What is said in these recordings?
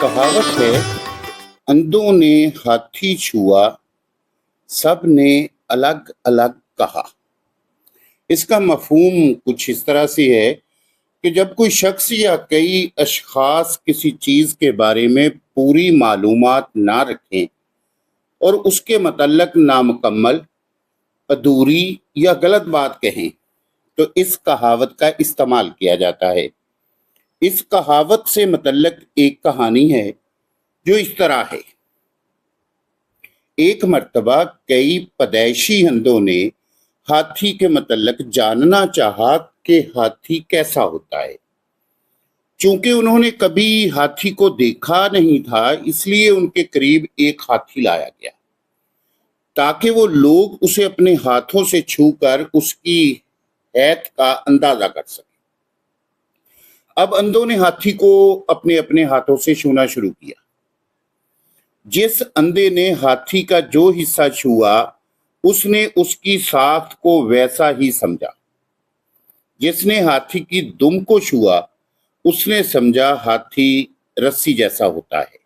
कहावत है, अंधों ने हाथी छुआ, सब ने अलग अलग कहा। इसका मफहूम कुछ इस तरह से है कि जब कोई शख्स या कई अशखास किसी चीज के बारे में पूरी मालूमात ना रखें और उसके मतलब नामुकम्मल, अधूरी या गलत बात कहें तो इस कहावत का इस्तेमाल किया जाता है। इस कहावत से मुतल्लक एक कहानी है जो इस तरह है। एक मर्तबा कई पैदाइशी अंधों ने हाथी के मुतल्लक जानना चाहा कि हाथी कैसा होता है। चूंकि उन्होंने कभी हाथी को देखा नहीं था, इसलिए उनके करीब एक हाथी लाया गया ताकि वो लोग उसे अपने हाथों से छूकर उसकी हैत का अंदाजा कर सकें। अब अंधों ने हाथी को अपने अपने हाथों से छूना शुरू किया। जिस अंधे ने हाथी का जो हिस्सा छुआ, उसने उसकी साख्त को वैसा ही समझा। जिसने हाथी की दुम को छुआ, उसने समझा हाथी रस्सी जैसा होता है।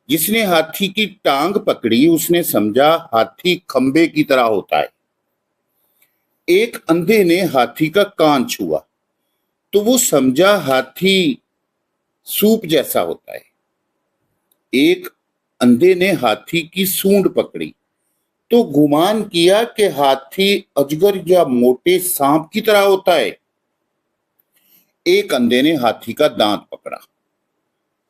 जिसने हाथी की टांग पकड़ी, उसने समझा हाथी खंबे की तरह होता है। एक अंधे ने हाथी का कान छुआ तो वो समझा हाथी सूप जैसा होता है। एक अंधे ने हाथी की सूंड पकड़ी तो गुमान किया कि हाथी अजगर या मोटे सांप की तरह होता है। एक अंधे ने हाथी का दांत पकड़ा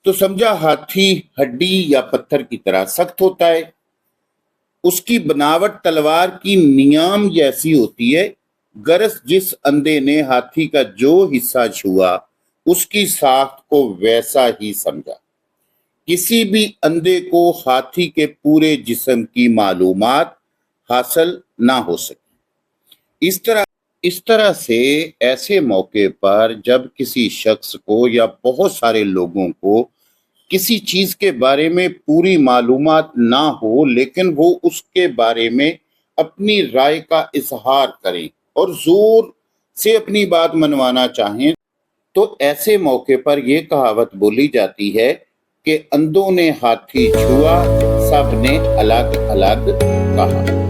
तो समझा हाथी हड्डी या पत्थर की तरह सख्त होता है। उसकी बनावट तलवार की नियाम जैसी होती है। गरज जिस अंधे ने हाथी का जो हिस्सा छुआ, उसकी साख्त को वैसा ही समझा। किसी भी अंधे को हाथी के पूरे जिस्म की मालूमात हासिल ना हो सकी। इस तरह से ऐसे मौके पर जब किसी शख्स को या बहुत सारे लोगों को किसी चीज के बारे में पूरी मालूमात ना हो, लेकिन वो उसके बारे में अपनी राय का इजहार करें और जोर से अपनी बात मनवाना चाहें, तो ऐसे मौके पर यह कहावत बोली जाती है कि अंधों ने हाथी छुआ, सब ने अलग अलग कहा।